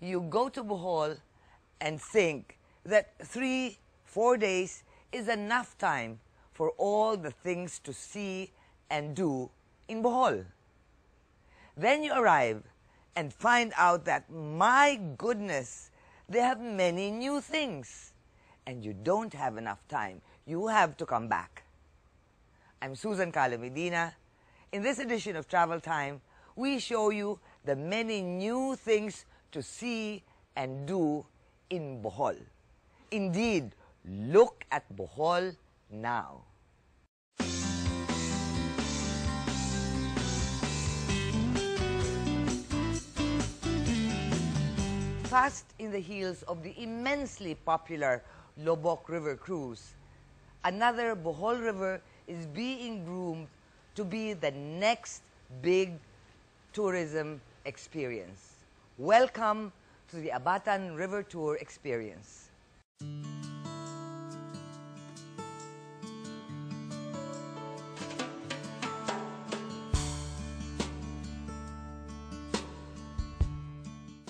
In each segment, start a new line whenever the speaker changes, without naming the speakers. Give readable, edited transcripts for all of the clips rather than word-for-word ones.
you go to Bohol and think that 3-4 days is enough time for all the things to see and do in Bohol. Then you arrive and find out that, my goodness, they have many new things, and you don't have enough time. You have to come back. I'm Susan Calo Medina. In this edition of Travel Time, we show you the many new things to see and do in Bohol. Indeed, look at Bohol now. Fast in the heels of the immensely popular Lobok River cruise, another Bohol River is being groomed to be the next big tourism experience. Welcome to the Abatan River Tour experience.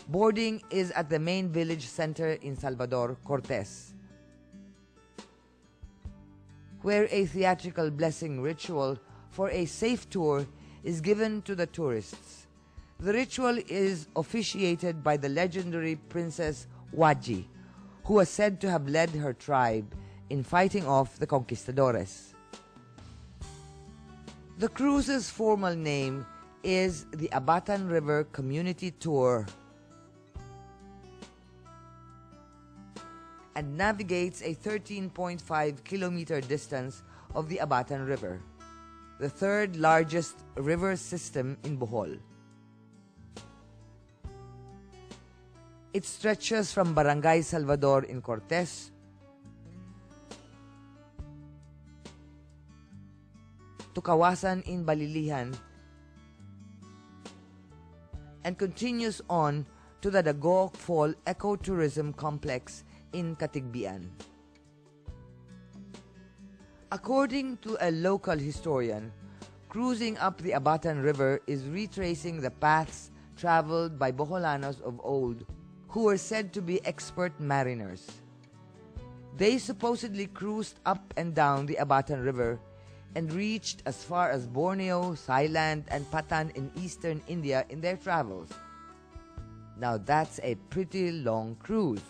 Boarding is at the main village center in Salvador, Cortes, where a theatrical blessing ritual for a safe tour is given to the tourists. The ritual is officiated by the legendary Princess Waji, who was said to have led her tribe in fighting off the conquistadores. The cruise's formal name is the Abatan River Community Tour, and navigates a 13.5-kilometer distance of the Abatan River, the third largest river system in Bohol. It stretches from Barangay Salvador in Cortes to Kawasan in Balilihan and continues on to the Dagok Fall Ecotourism Complex in Katigbian. According to a local historian, cruising up the Abatan River is retracing the paths traveled by Boholanos of old, who were said to be expert mariners. They supposedly cruised up and down the Abatan River and reached as far as Borneo, Thailand, and Patan in eastern India in their travels. Now that's a pretty long cruise.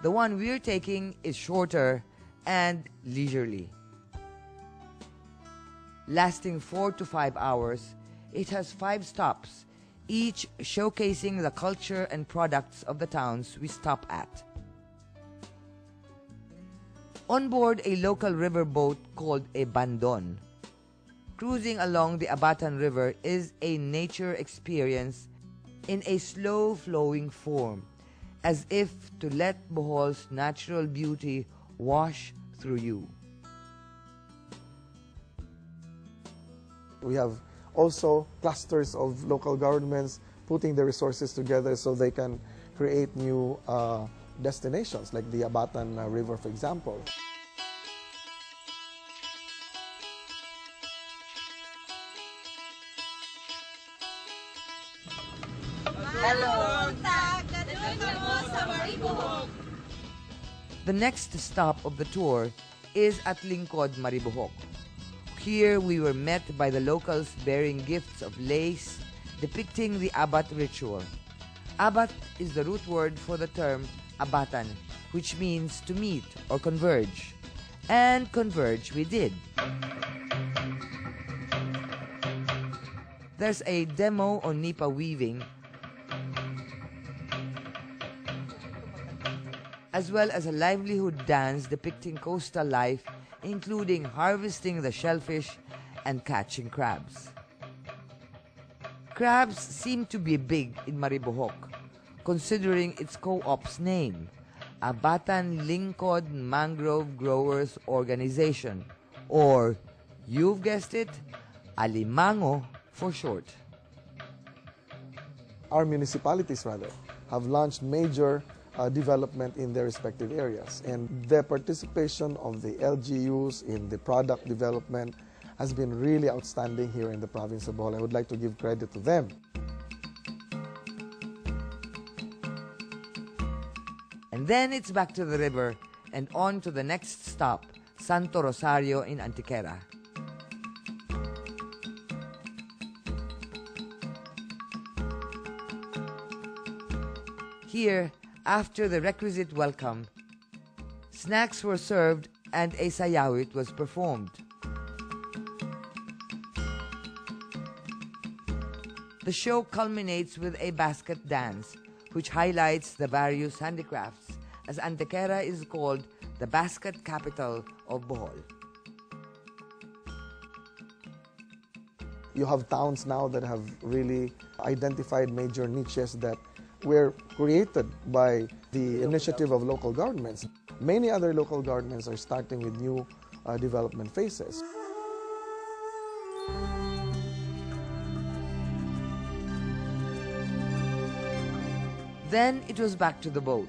The one we're taking is shorter and leisurely. Lasting 4 to 5 hours, it has 5 stops, each showcasing the culture and products of the towns we stop at. On board a local river boat called a bandon, cruising along the Abatan River is a nature experience in a slow-flowing form, as if to let Bohol's natural beauty wash through you.
We have also clusters of local governments putting their resources together so they can create new destinations, like the Abatan River, for example.
The next stop of the tour is at Lingkod, Maribojoc. Here we were met by the locals bearing gifts of lace depicting the Abat ritual. Abat is the root word for the term Abatan, which means to meet or converge. And converge we did. There's a demo on nipa weaving, as well as a livelihood dance depicting coastal life, including harvesting the shellfish and catching crabs. Crabs seem to be big in Maribojoc, considering its co-op's name, Abatan Lingkod Mangrove Growers Organization, or, you've guessed it, Alimango for short.
Our municipalities, rather, have launched major development in their respective areas. And the participation of the LGUs in the product development has been really outstanding here in the province of Bohol. I would like to give credit to them.
And then it's back to the river and on to the next stop, Santo Rosario in Antequera. Here, after the requisite welcome, snacks were served and a sayawit was performed. The show culminates with a basket dance, which highlights the various handicrafts, as Antequera is called the basket capital of Bohol.
You have towns now that have really identified major niches that were created by the initiative of local governments. Many other local governments are starting with new development phases.
Then it was back to the boat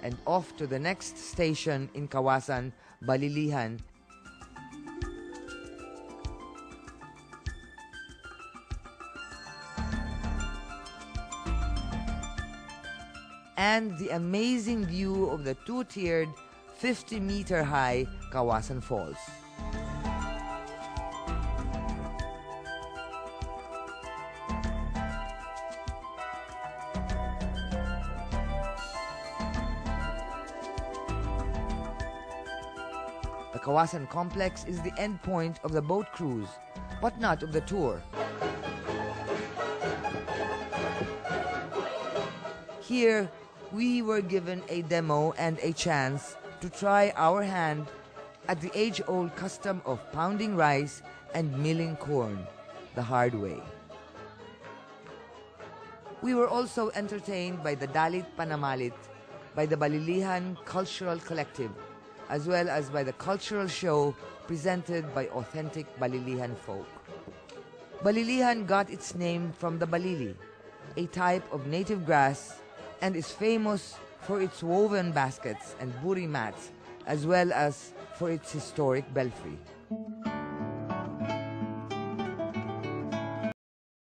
and off to the next station in Kawasan, Balilihan. And the amazing view of the two-tiered, 50-meter-high Kawasan Falls. The Kawasan complex is the end point of the boat cruise, but not of the tour. Here, we were given a demo and a chance to try our hand at the age-old custom of pounding rice and milling corn the hard way. We were also entertained by the Dalit Panamalit, by the Balilihan Cultural Collective, as well as by the cultural show presented by authentic Balilihan folk. Balilihan got its name from the balili, a type of native grass, and is famous for its woven baskets and buri mats, as well as for its historic belfry.